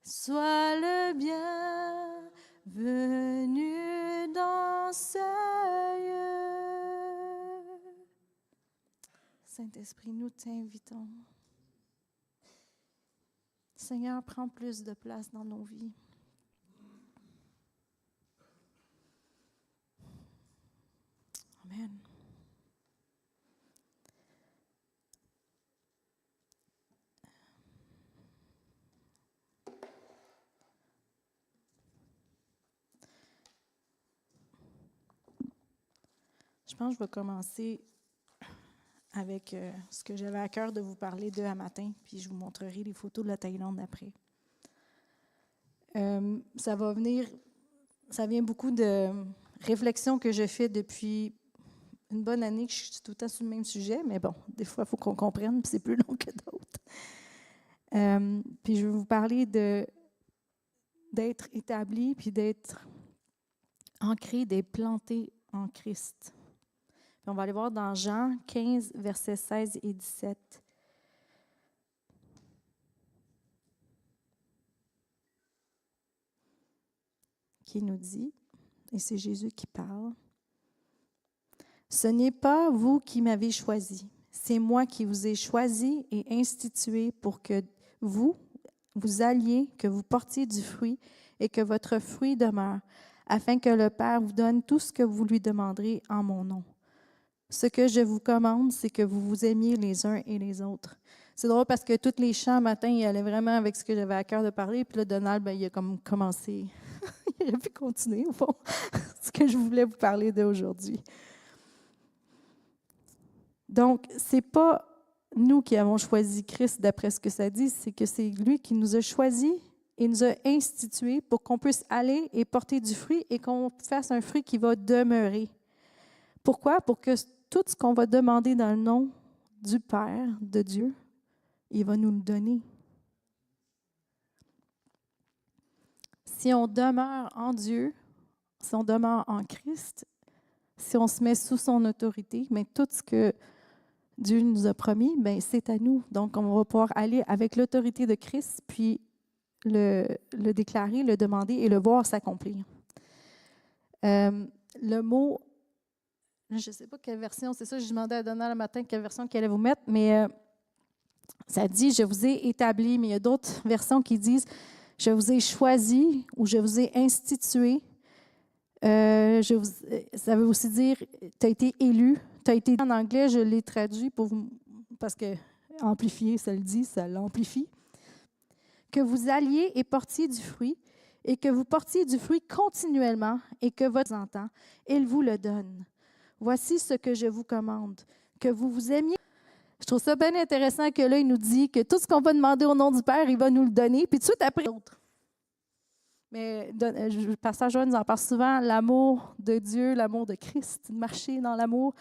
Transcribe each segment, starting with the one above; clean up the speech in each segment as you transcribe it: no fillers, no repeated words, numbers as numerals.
Sois le bienvenu dans ce lieu. Saint-Esprit, nous t'invitons. Seigneur, prends plus de place dans nos vies. Amen. Je pense que je vais commencer avec ce que j'avais à cœur de vous parler de à matin, puis je vous montrerai les photos de la Thaïlande après. Ça vient beaucoup de réflexions que je fais depuis une bonne année, que je suis tout le temps sur le même sujet, mais bon, des fois, il faut qu'on comprenne, puis c'est plus long que d'autres. Puis je vais vous parler d'être établi, puis d'être ancré, d'être planté en Christ. Puis on va aller voir dans Jean 15, versets 16 et 17. Qui nous dit, et c'est Jésus qui parle, « Ce n'est pas vous qui m'avez choisi, c'est moi qui vous ai choisi et institué pour que vous alliez, que vous portiez du fruit et que votre fruit demeure, afin que le Père vous donne tout ce que vous lui demanderez en mon nom. Ce que je vous commande, c'est que vous vous aimiez les uns et les autres. » C'est drôle parce que tous les chants matin, il allait vraiment avec ce que j'avais à cœur de parler. Puis là, Donald, il a comme commencé. Il aurait pu continuer, au fond, ce que je voulais vous parler d'aujourd'hui. Donc, ce n'est pas nous qui avons choisi Christ d'après ce que ça dit, c'est que c'est lui qui nous a choisis et nous a institués pour qu'on puisse aller et porter du fruit et qu'on fasse un fruit qui va demeurer. Pourquoi? Pour que tout ce qu'on va demander dans le nom du Père, de Dieu, il va nous le donner. Si on demeure en Dieu, si on demeure en Christ, si on se met sous son autorité, mais tout ce que Dieu nous a promis, bien, c'est à nous. Donc, on va pouvoir aller avec l'autorité de Christ, puis le déclarer, le demander et le voir s'accomplir. Le mot, je ne sais pas quelle version, c'est ça, je demandais à Donna le matin quelle version qu'elle allait vous mettre, mais ça dit « Je vous ai établi », mais il y a d'autres versions qui disent « Je vous ai choisi » ou « Je vous ai institué ». Ça veut aussi dire « Tu as été élu ». En anglais, je l'ai traduit pour vous, parce que amplifier, ça le dit, ça l'amplifie. Que vous alliez et portiez du fruit, et que vous portiez du fruit continuellement, et que votre entend, il vous le donne. Voici ce que je vous commande, que vous vous aimiez. Je trouve ça bien intéressant que là, il nous dit que tout ce qu'on va demander au nom du Père, il va nous le donner, puis tout de suite après, l'autre. Mais le pasteur Joël nous en parle souvent, l'amour de Dieu, l'amour de Christ, marcher dans l'amour.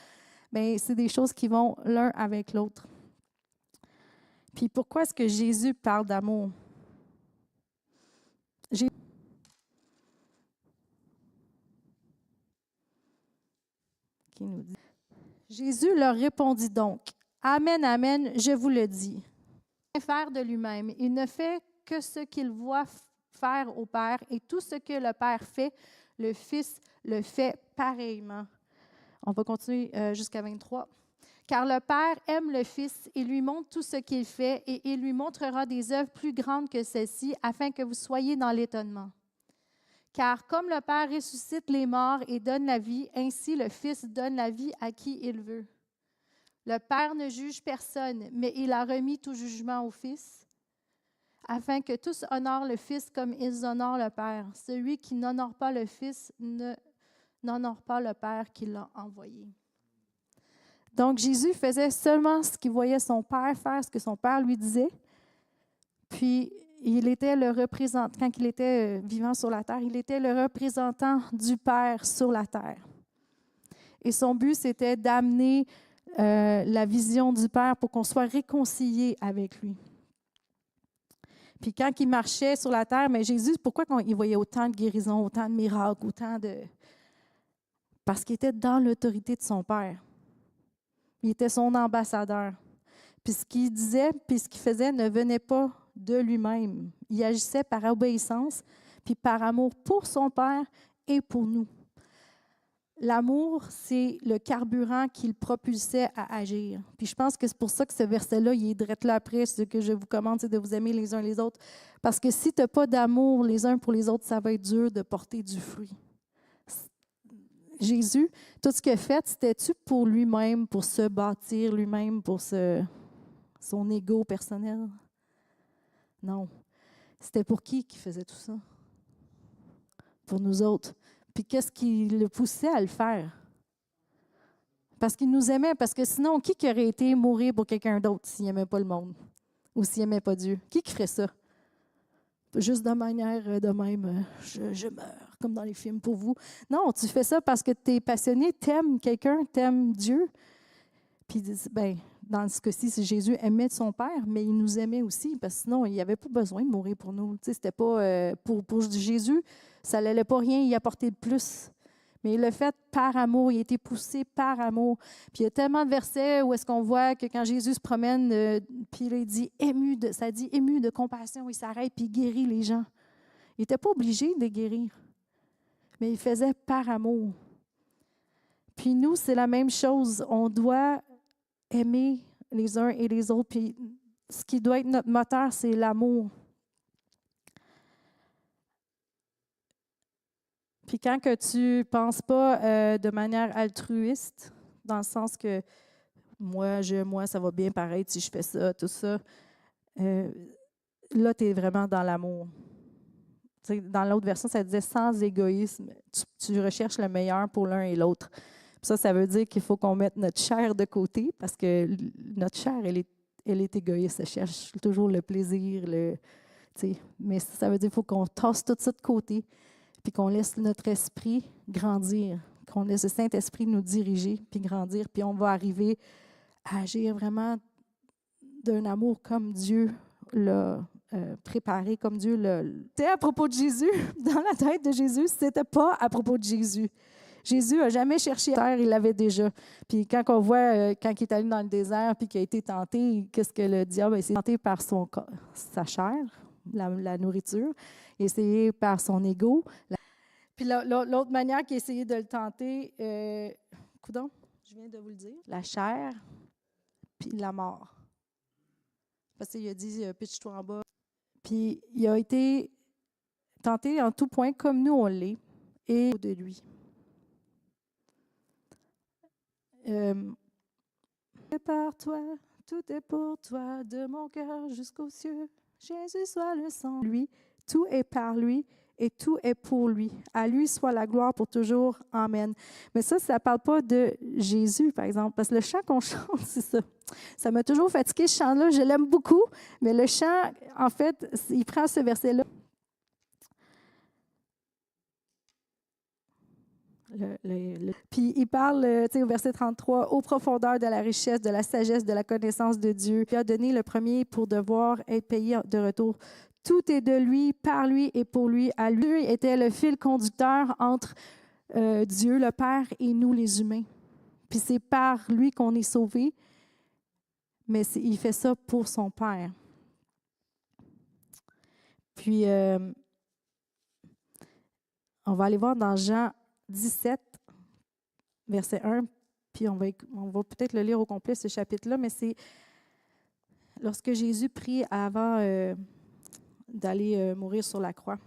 Bien, c'est des choses qui vont l'un avec l'autre. Puis pourquoi est-ce que Jésus parle d'amour? Qui nous dit? Jésus leur répondit donc, « Amen, amen, je vous le dis. » Faire de lui-même. Il ne fait que ce qu'il voit faire au Père, et tout ce que le Père fait, le Fils le fait pareillement. On va continuer jusqu'à 23. Car le Père aime le Fils et lui montre tout ce qu'il fait, et il lui montrera des œuvres plus grandes que celles-ci, afin que vous soyez dans l'étonnement. Car comme le Père ressuscite les morts et donne la vie, ainsi le Fils donne la vie à qui il veut. Le Père ne juge personne, mais il a remis tout jugement au Fils, afin que tous honorent le Fils comme ils honorent le Père. Celui qui n'honore pas le Fils n'honore pas le Père qui l'a envoyé. Donc, Jésus faisait seulement ce qu'il voyait son Père faire, ce que son Père lui disait. Puis, il était le représentant, quand il était vivant sur la terre, il était le représentant du Père sur la terre. Et son but, c'était d'amener la vision du Père pour qu'on soit réconcilié avec lui. Puis quand il marchait sur la terre, mais Jésus, pourquoi il voyait autant de guérisons, autant de miracles, Parce qu'il était dans l'autorité de son Père. Il était son ambassadeur. Puis ce qu'il disait, puis ce qu'il faisait ne venait pas de lui-même. Il agissait par obéissance, puis par amour pour son Père et pour nous. L'amour, c'est le carburant qui le propulsait à agir. Puis je pense que c'est pour ça que ce verset-là, il est direct là après, ce que je vous commande, c'est de vous aimer les uns les autres. Parce que si tu n'as pas d'amour les uns pour les autres, ça va être dur de porter du fruit. Jésus, tout ce qu'il a fait, c'était-tu pour lui-même, pour se bâtir lui-même, pour son ego personnel? Non. C'était pour qui faisait tout ça? Pour nous autres. Puis qu'est-ce qui le poussait à le faire? Parce qu'il nous aimait, parce que sinon, qui aurait été mourir pour quelqu'un d'autre s'il n'aimait pas le monde ou s'il n'aimait pas Dieu? Qui ferait ça? Juste de manière de même, je meurs, comme dans les films pour vous. Non, tu fais ça parce que tu es passionné, tu aimes quelqu'un, tu aimes Dieu. Puis, ben, dans ce cas-ci, Jésus aimait son Père, mais il nous aimait aussi, parce que sinon, il n'y avait pas besoin de mourir pour nous. Tu sais, c'était pas pour Jésus, ça n'allait pas rien y apporter de plus. Mais il l'a fait par amour, il a été poussé par amour. Puis il y a tellement de versets où est-ce qu'on voit que quand Jésus se promène, puis il dit ému de compassion, il s'arrête puis il guérit les gens. Il n'était pas obligé de les guérir, mais il faisait par amour. Puis nous, c'est la même chose. On doit aimer les uns et les autres. Puis ce qui doit être notre moteur, c'est l'amour. Puis quand que tu ne penses pas de manière altruiste, dans le sens que moi, ça va bien paraître si je fais ça, tout ça, là, tu es vraiment dans l'amour. Tu sais, dans l'autre version, ça disait sans égoïsme. Tu recherches le meilleur pour l'un et l'autre. Puis ça veut dire qu'il faut qu'on mette notre chair de côté parce que notre chair, elle est égoïste. Elle cherche toujours le plaisir. Mais ça veut dire qu'il faut qu'on tasse tout ça de côté puis qu'on laisse notre esprit grandir, qu'on laisse le Saint-Esprit nous diriger puis grandir. Puis on va arriver à agir vraiment d'un amour comme Dieu l'a préparé, comme Dieu l'a. C'était à propos de Jésus, dans la tête de Jésus, c'était pas à propos de Jésus. Jésus n'a jamais cherché à terre, il l'avait déjà. Puis quand on voit, quand il est allé dans le désert puis qu'il a été tenté, qu'est-ce que le diable a essayé? Tenté par sa chair, la nourriture, essayé par son ego. Puis l'autre manière qu'il a essayé de le tenter, coudonc, je viens de vous le dire, la chair puis la mort. Parce qu'il a dit, pitche-toi en bas. Puis il a été tenté en tout point comme nous on l'est et de lui. Prépare-toi, tout est pour toi, de mon cœur jusqu'aux cieux. Jésus soit le sang. Lui, tout est par lui et tout est pour lui. À lui soit la gloire pour toujours. Amen. Mais ça ne parle pas de Jésus, par exemple, parce que le chant qu'on chante, c'est ça. Ça m'a toujours fatigué, ce chant-là. Je l'aime beaucoup, mais le chant, en fait, il prend ce verset-là. Puis il parle, au verset 33, « Aux profondeurs de la richesse, de la sagesse, de la connaissance de Dieu. Il a donné le premier pour devoir être payé de retour. Tout est de lui, par lui et pour lui. À lui était le fil conducteur entre Dieu, le Père, et nous, les humains. Puis c'est par lui qu'on est sauvés, mais il fait ça pour son Père. Puis, on va aller voir dans Jean 17, verset 1, puis on va peut-être le lire au complet, ce chapitre-là, mais c'est lorsque Jésus prie avant d'aller mourir sur la croix.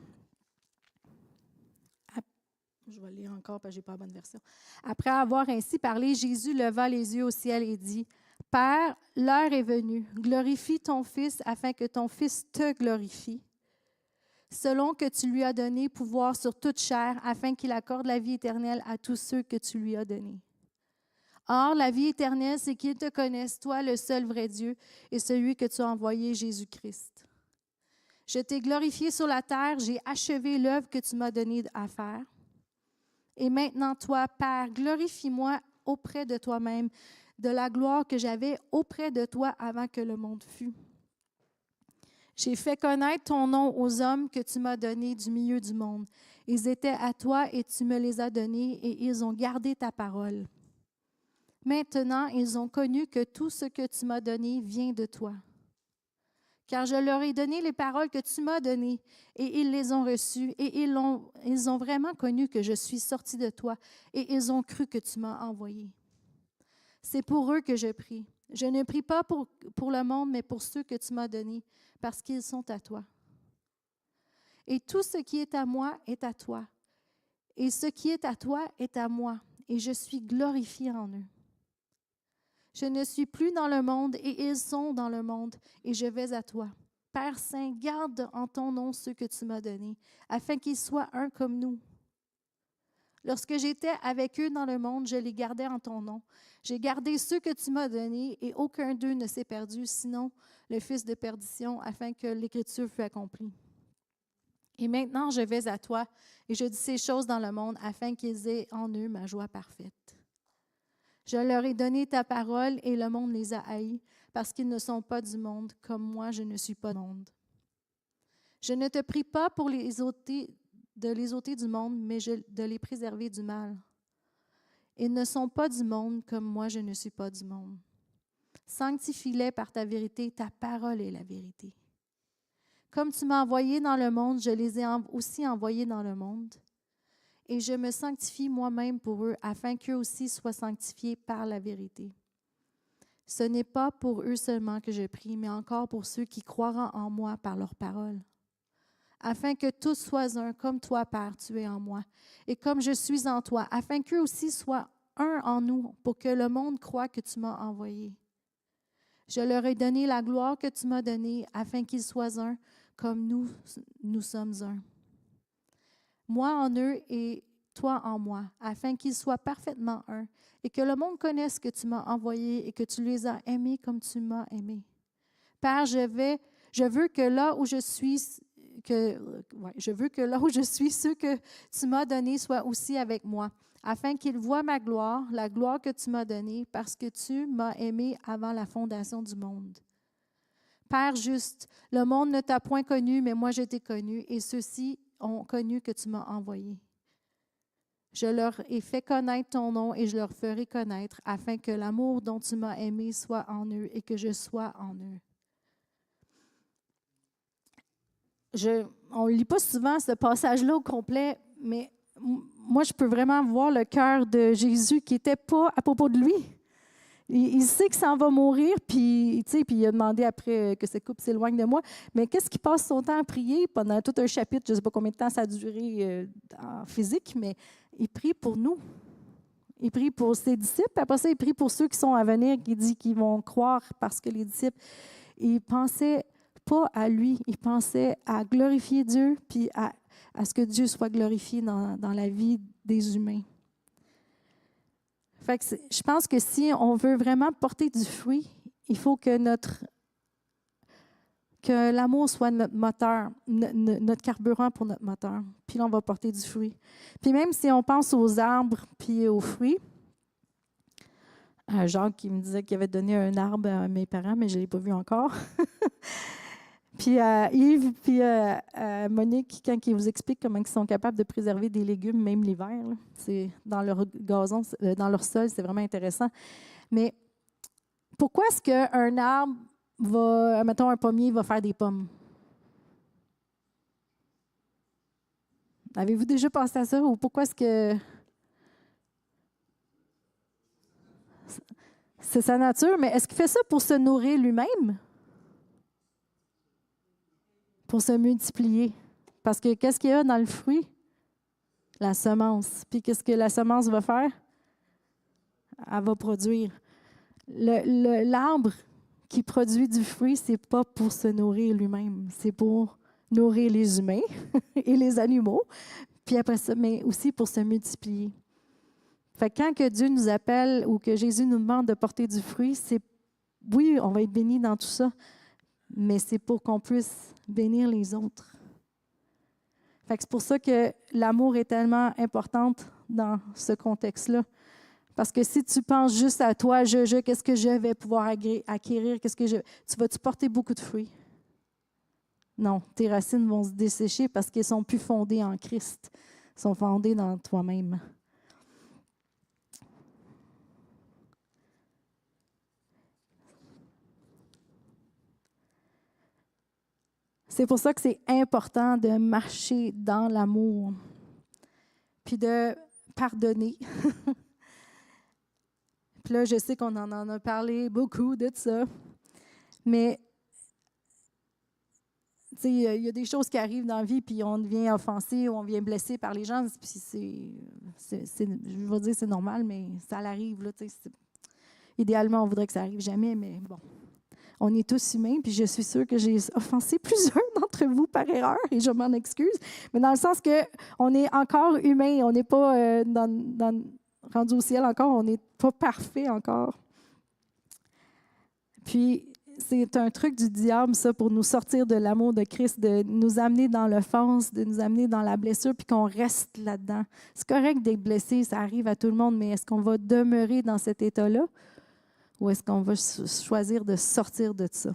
Je vais le lire encore parce que je n'ai pas la bonne version. Après avoir ainsi parlé, Jésus leva les yeux au ciel et dit, « Père, l'heure est venue. Glorifie ton Fils afin que ton Fils te glorifie, selon que tu lui as donné pouvoir sur toute chair, afin qu'il accorde la vie éternelle à tous ceux que tu lui as donnés. Or, la vie éternelle, c'est qu'ils te connaissent, toi, le seul vrai Dieu, et celui que tu as envoyé, Jésus-Christ. Je t'ai glorifié sur la terre, j'ai achevé l'œuvre que tu m'as donnée à faire. Et maintenant, toi, Père, glorifie-moi auprès de toi-même, de la gloire que j'avais auprès de toi avant que le monde fût. J'ai fait connaître ton nom aux hommes que tu m'as donnés du milieu du monde. Ils étaient à toi et tu me les as donnés et ils ont gardé ta parole. Maintenant, ils ont connu que tout ce que tu m'as donné vient de toi, car je leur ai donné les paroles que tu m'as données, et ils les ont reçues, et ils ont vraiment connu que je suis sorti de toi, et ils ont cru que tu m'as envoyé. C'est pour eux que je prie. Je ne prie pas pour le monde, mais pour ceux que tu m'as donnés, parce qu'ils sont à toi. Et tout ce qui est à moi est à toi. Et ce qui est à toi est à moi, et je suis glorifié en eux. Je ne suis plus dans le monde, et ils sont dans le monde, et je vais à toi. Père Saint, garde en ton nom ceux que tu m'as donnés, afin qu'ils soient un comme nous. Lorsque j'étais avec eux dans le monde, je les gardais en ton nom. J'ai gardé ceux que tu m'as donnés, et aucun d'eux ne s'est perdu, sinon le fils de perdition, afin que l'Écriture fût accomplie. Et maintenant, je vais à toi, et je dis ces choses dans le monde, afin qu'ils aient en eux ma joie parfaite. Je leur ai donné ta parole, et le monde les a haïs, parce qu'ils ne sont pas du monde, comme moi, je ne suis pas du monde. Je ne te prie pas pour de les ôter du monde, mais de les préserver du mal. Ils ne sont pas du monde, comme moi, je ne suis pas du monde. Sanctifie-les par ta vérité, ta parole est la vérité. Comme tu m'as envoyé dans le monde, je les ai aussi envoyés dans le monde. Et je me sanctifie moi-même pour eux, afin qu'eux aussi soient sanctifiés par la vérité. Ce n'est pas pour eux seulement que je prie, mais encore pour ceux qui croiront en moi par leur parole. Afin que tous soient un, comme toi, Père, tu es en moi, et comme je suis en toi, afin qu'eux aussi soient un en nous, pour que le monde croie que tu m'as envoyé. Je leur ai donné la gloire que tu m'as donnée, afin qu'ils soient un, comme nous sommes un. Moi en eux et toi en moi, afin qu'ils soient parfaitement un, et que le monde connaisse que tu m'as envoyé et que tu les as aimés comme tu m'as aimé. Père, je veux que là où je suis, ceux que tu m'as donnés soient aussi avec moi, afin qu'ils voient ma gloire, la gloire que tu m'as donnée, parce que tu m'as aimé avant la fondation du monde. Père juste, le monde ne t'a point connu, mais moi je t'ai connu, et ceux-ci ont connu que tu m'as envoyé. Je leur ai fait connaître ton nom et je leur ferai connaître, afin que l'amour dont tu m'as aimé soit en eux et que je sois en eux. On ne lit pas souvent ce passage-là au complet, mais moi, je peux vraiment voir le cœur de Jésus qui n'était pas à propos de lui. Il sait que ça en va mourir, puis il a demandé après que cette coupe s'éloigne de moi. Mais qu'est-ce qu'il passe son temps à prier pendant tout un chapitre? Je ne sais pas combien de temps ça a duré en physique, mais il prie pour nous. Il prie pour ses disciples, puis après ça, il prie pour ceux qui sont à venir, qui dit qu'ils vont croire parce que les disciples, ils pensaient pas à lui, ils pensaient à glorifier Dieu, puis à ce que Dieu soit glorifié dans la vie des humains. Fait que je pense que si on veut vraiment porter du fruit, il faut que l'amour soit notre moteur, notre carburant pour notre moteur. Puis là, on va porter du fruit. Puis même si on pense aux arbres puis aux fruits, Jacques qui me disait qu'il avait donné un arbre à mes parents, mais je ne l'ai pas vu encore. Puis Yves, puis Monique, quand ils vous expliquent comment ils sont capables de préserver des légumes, même l'hiver, là, c'est dans leur gazon, dans leur sol, c'est vraiment intéressant. Mais pourquoi est-ce qu'un arbre mettons un pommier, va faire des pommes? Avez-vous déjà pensé à ça? Ou pourquoi est-ce que c'est sa nature, mais est-ce qu'il fait ça pour se nourrir lui-même? Pour se multiplier. Parce que qu'est-ce qu'il y a dans le fruit? La semence. Puis qu'est-ce que la semence va faire? Elle va produire. L'arbre qui produit du fruit, c'est pas pour se nourrir lui-même, c'est pour nourrir les humains et les animaux, puis après ça, mais aussi pour se multiplier. Fait que quand que Dieu nous appelle ou que Jésus nous demande de porter du fruit, c'est oui, on va être bénis dans tout ça, mais c'est pour qu'on puisse bénir les autres. Fait que c'est pour ça que l'amour est tellement important dans ce contexte-là. Parce que si tu penses juste à toi, qu'est-ce que je vais pouvoir acquérir, tu vas-tu porter beaucoup de fruits? Non, tes racines vont se dessécher parce qu'elles ne sont plus fondées en Christ. Elles sont fondées dans toi-même. C'est pour ça que c'est important de marcher dans l'amour, puis de pardonner. Puis là, je sais qu'on en a parlé beaucoup de ça, mais tu sais, il y a des choses qui arrivent dans la vie, puis on devient offensé ou on devient blessé par les gens, puis je vais dire c'est normal, mais ça arrive, là, tu sais. Idéalement, on voudrait que ça arrive jamais, mais bon. On est tous humains, puis je suis sûre que j'ai offensé plusieurs d'entre vous par erreur, et je m'en excuse, mais dans le sens qu'on est encore humain, on n'est pas rendu au ciel encore, on n'est pas parfait encore. Puis, c'est un truc du diable, ça, pour nous sortir de l'amour de Christ, de nous amener dans l'offense, de nous amener dans la blessure, puis qu'on reste là-dedans. C'est correct d'être blessé, ça arrive à tout le monde, mais est-ce qu'on va demeurer dans cet état-là ou est-ce qu'on va choisir de sortir de ça?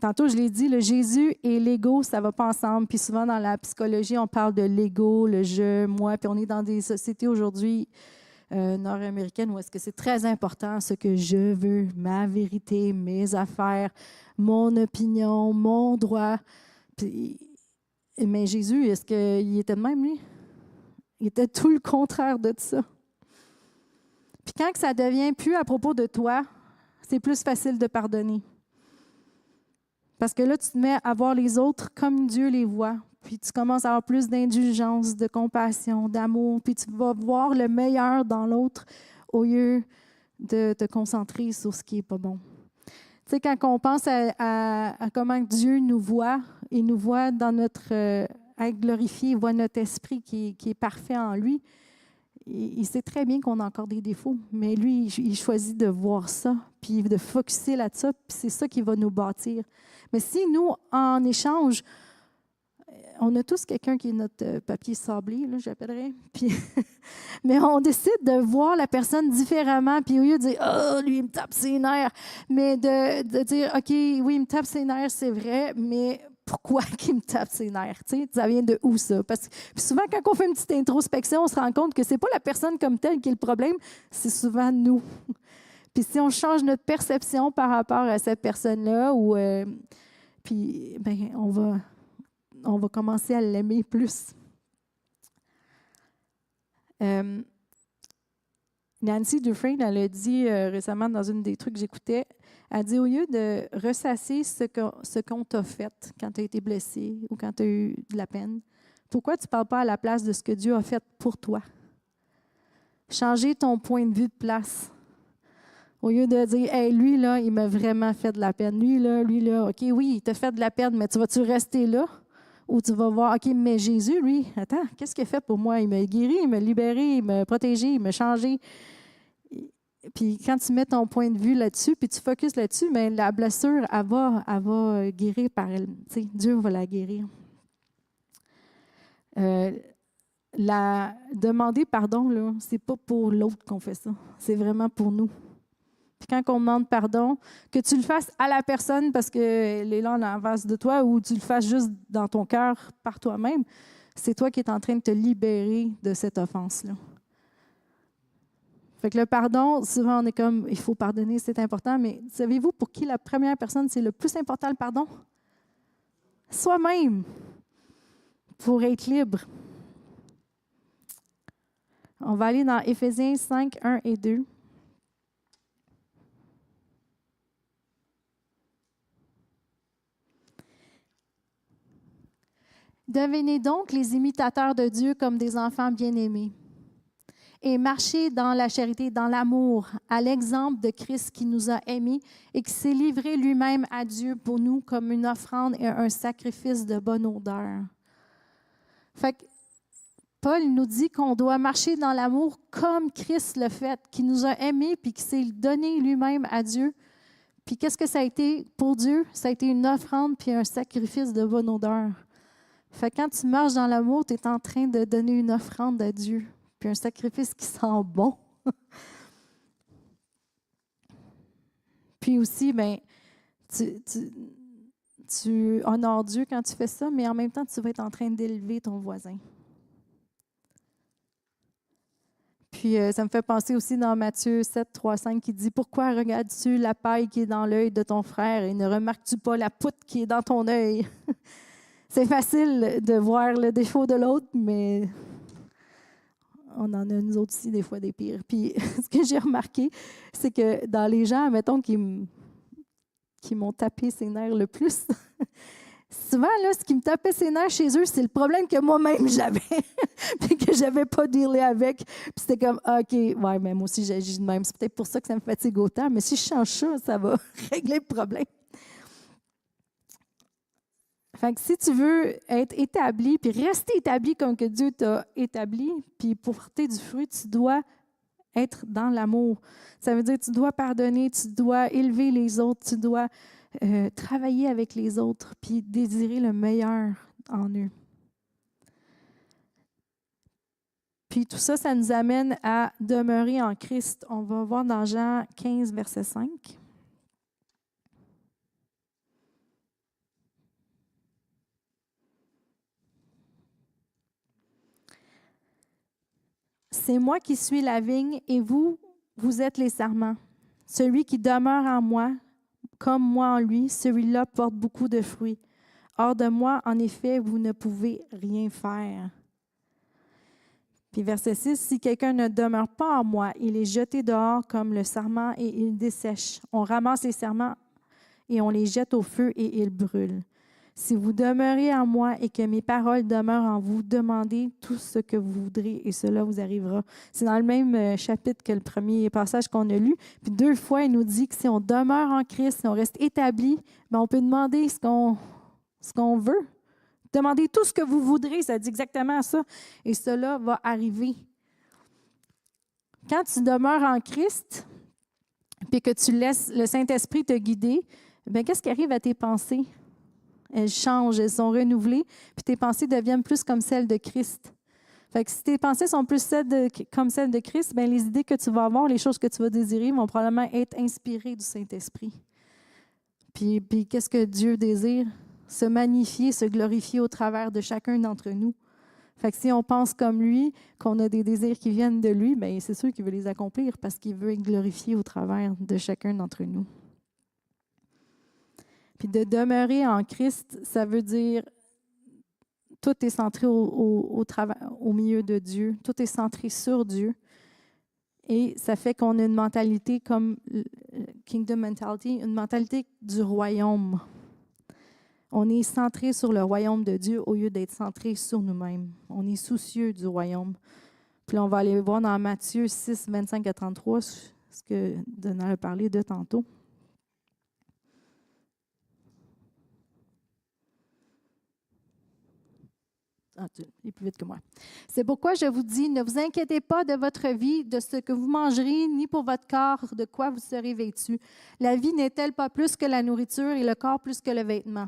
Tantôt, je l'ai dit, le Jésus et l'ego, ça ne va pas ensemble. Puis souvent, dans la psychologie, on parle de l'ego, le je, moi, puis on est dans des sociétés aujourd'hui nord-américaine où est-ce que c'est très important ce que je veux, ma vérité, mes affaires, mon opinion, mon droit. Puis, mais Jésus, est-ce qu'il était de même, lui? Il était tout le contraire de ça. Puis quand ça devient plus à propos de toi, c'est plus facile de pardonner. Parce que là, tu te mets à voir les autres comme Dieu les voit. Puis tu commences à avoir plus d'indulgence, de compassion, d'amour. Puis tu vas voir le meilleur dans l'autre au lieu de te concentrer sur ce qui n'est pas bon. Tu sais, quand on pense à comment Dieu nous voit, il nous voit dans notre être glorifié, il voit notre esprit qui est parfait en lui. Il sait très bien qu'on a encore des défauts, mais lui, il choisit de voir ça, puis de focusser là-dessus, puis c'est ça qui va nous bâtir. Mais si nous, en échange, on a tous quelqu'un qui est notre papier sablé, là, j'appellerais. Puis mais on décide de voir la personne différemment, puis au lieu de dire « Oh, lui, il me tape ses nerfs », mais de dire « OK, oui, il me tape ses nerfs, c'est vrai, mais pourquoi qu'il me tape ses nerfs? » Tu sais, ça vient de où, ça? Parce que puis souvent, quand on fait une petite introspection, on se rend compte que ce n'est pas la personne comme telle qui est le problème, c'est souvent nous. Puis si on change notre perception par rapport à cette personne-là, puis ben, on va commencer à l'aimer plus. Nancy Dufresne, elle a dit récemment dans une des trucs que j'écoutais, elle a dit au lieu de ressasser ce qu'on t'a fait quand tu as été blessé ou quand tu as eu de la peine, pourquoi tu ne parles pas à la place de ce que Dieu a fait pour toi? Changer ton point de vue de place. Au lieu de dire « Hey, lui, là, il m'a vraiment fait de la peine. Lui, là, OK, oui, il t'a fait de la peine, mais tu vas-tu rester là? » Ou tu vas voir, OK, mais Jésus, lui, attends, qu'est-ce qu'il a fait pour moi? Il m'a guéri, il m'a libéré, il m'a protégé, il m'a changé. Puis quand tu mets ton point de vue là-dessus, puis tu focuses là-dessus, mais la blessure, elle va guérir par elle. Tu sais, Dieu va la guérir. Demander pardon, là, c'est pas pour l'autre qu'on fait ça. C'est vraiment pour nous. Puis quand on demande pardon, que tu le fasses à la personne parce qu'elle est là en face de toi ou tu le fasses juste dans ton cœur par toi-même, c'est toi qui es en train de te libérer de cette offense-là. Fait que le pardon, souvent on est comme, il faut pardonner, c'est important, mais savez-vous pour qui la première personne, c'est le plus important le pardon? Soi-même, pour être libre. On va aller dans Éphésiens 5, 1 et 2. Devenez donc les imitateurs de Dieu comme des enfants bien-aimés et marchez dans la charité, dans l'amour, à l'exemple de Christ qui nous a aimés et qui s'est livré lui-même à Dieu pour nous comme une offrande et un sacrifice de bonne odeur. Fait que Paul nous dit qu'on doit marcher dans l'amour comme Christ l'a fait, qui nous a aimés puis qui s'est donné lui-même à Dieu. Puis qu'est-ce que ça a été pour Dieu? Ça a été une offrande puis un sacrifice de bonne odeur. Fait que quand tu marches dans l'amour, tu es en train de donner une offrande à Dieu, puis un sacrifice qui sent bon. Puis aussi, ben, tu honores Dieu quand tu fais ça, mais en même temps, tu vas être en train d'élever ton voisin. Puis ça me fait penser aussi dans Matthieu 7, 3, 5 qui dit « Pourquoi regardes-tu la paille qui est dans l'œil de ton frère et ne remarques-tu pas la poutre qui est dans ton œil? » C'est facile de voir le défaut de l'autre, mais on en a nous autres aussi des fois des pires. Puis ce que j'ai remarqué, c'est que dans les gens, mettons, qui m'ont tapé ses nerfs le plus, souvent, là, ce qui me tapait ses nerfs chez eux, c'est le problème que moi-même j'avais, puis que je n'avais pas dealé avec. Puis c'était comme, OK, ouais, mais moi aussi j'agis de même. C'est peut-être pour ça que ça me fatigue autant, mais si je change ça, ça va régler le problème. Fait que si tu veux être établi, puis rester établi comme que Dieu t'a établi, puis pour porter du fruit, tu dois être dans l'amour. Ça veut dire que tu dois pardonner, tu dois élever les autres, tu dois travailler avec les autres, puis désirer le meilleur en eux. Puis tout ça, ça nous amène à demeurer en Christ. On va voir dans Jean 15, verset 5. C'est moi qui suis la vigne et vous, vous êtes les sarments. Celui qui demeure en moi, comme moi en lui, celui-là porte beaucoup de fruits. Hors de moi, en effet, vous ne pouvez rien faire. Puis verset 6, si quelqu'un ne demeure pas en moi, il est jeté dehors comme le sarment et il dessèche. On ramasse les sarments et on les jette au feu et ils brûlent. Si vous demeurez en moi et que mes paroles demeurent en vous, demandez tout ce que vous voudrez et cela vous arrivera. C'est dans le même chapitre que le premier passage qu'on a lu. Puis 2 fois, il nous dit que si on demeure en Christ, si on reste établi, bien, on peut demander ce qu'on veut. Demandez tout ce que vous voudrez, ça dit exactement ça. Et cela va arriver. Quand tu demeures en Christ, puis que tu laisses le Saint-Esprit te guider, bien, qu'est-ce qui arrive à tes pensées? Elles changent, elles sont renouvelées, puis tes pensées deviennent plus comme celles de Christ. Fait que si tes pensées sont plus comme celles de Christ, bien, les idées que tu vas avoir, les choses que tu vas désirer vont probablement être inspirées du Saint-Esprit. Puis qu'est-ce que Dieu désire? Se magnifier, se glorifier au travers de chacun d'entre nous. Fait que si on pense comme lui, qu'on a des désirs qui viennent de lui, bien, c'est sûr qu'il veut les accomplir parce qu'il veut être glorifié au travers de chacun d'entre nous. Puis de demeurer en Christ, ça veut dire tout est centré au milieu de Dieu, tout est centré sur Dieu. Et ça fait qu'on a une mentalité comme Kingdom Mentality, une mentalité du royaume. On est centré sur le royaume de Dieu au lieu d'être centré sur nous-mêmes. On est soucieux du royaume. Puis là, on va aller voir dans Matthieu 6, 25 à 33, ce que Donald a parlé de tantôt. Ah, tu es plus vite que moi. C'est pourquoi je vous dis, ne vous inquiétez pas de votre vie, de ce que vous mangerez, ni pour votre corps, de quoi vous serez vêtus. La vie n'est-elle pas plus que la nourriture et le corps plus que le vêtement?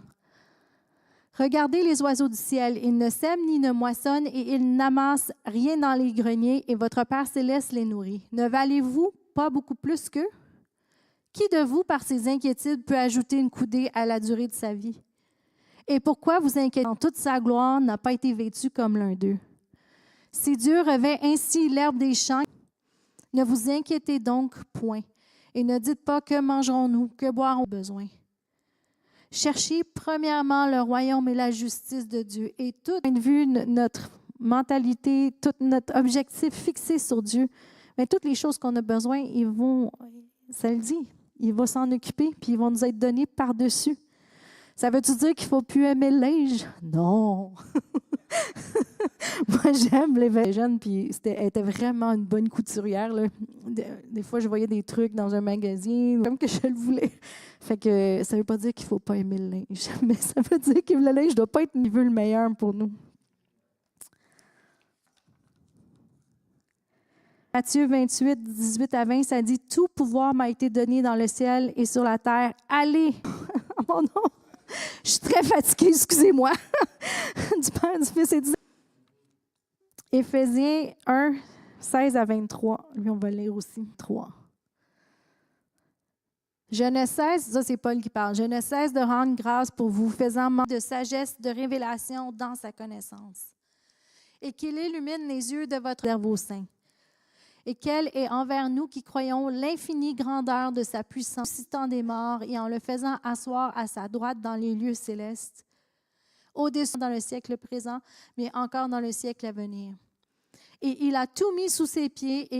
Regardez les oiseaux du ciel, ils ne sèment ni ne moissonnent et ils n'amassent rien dans les greniers et votre Père céleste les nourrit. Ne valez-vous pas beaucoup plus qu'eux? Qui de vous, par ses inquiétudes, peut ajouter une coudée à la durée de sa vie? Et pourquoi vous inquiétez? En toute sa gloire n'a pas été vêtu comme l'un d'eux. Si Dieu revêt ainsi l'herbe des champs, ne vous inquiétez donc point. Et ne dites pas que mangerons-nous, que boirons-nous besoin. Cherchez premièrement le royaume et la justice de Dieu. Et tout point de vue, notre mentalité, tout notre objectif fixé sur Dieu, mais toutes les choses qu'on a besoin, ça le dit, il va s'en occuper, puis ils vont nous être donnés par-dessus. Ça veut-tu dire qu'il ne faut plus aimer le linge? Non! Moi, j'aime les jeunes, puis elle était vraiment une bonne couturière. Là. Des fois, je voyais des trucs dans un magazine, comme que je le voulais. Fait que ça ne veut pas dire qu'il ne faut pas aimer le linge, mais ça veut dire que le linge ne doit pas être le meilleur pour nous. Matthieu 28, 18 à 20, ça dit « Tout pouvoir m'a été donné dans le ciel et sur la terre. Allez! » Oh mon nom! Je suis très fatiguée, excusez-moi. Du Père, du Fils et du... Éphésiens 1, 16 à 23. Lui, on va lire aussi. 3. Je ne cesse, ça c'est Paul qui parle, je ne cesse de rendre grâce pour vous, faisant manque de sagesse, de révélation dans sa connaissance. Et qu'il illumine les yeux de votre cerveau saint. et quelle est envers nous qui croyons l'infinie grandeur de sa puissance, ressuscitant des morts et en le faisant asseoir à sa droite dans les lieux célestes, au-dessus dans le siècle présent, mais encore dans le siècle à venir. Et il a tout mis sous ses pieds et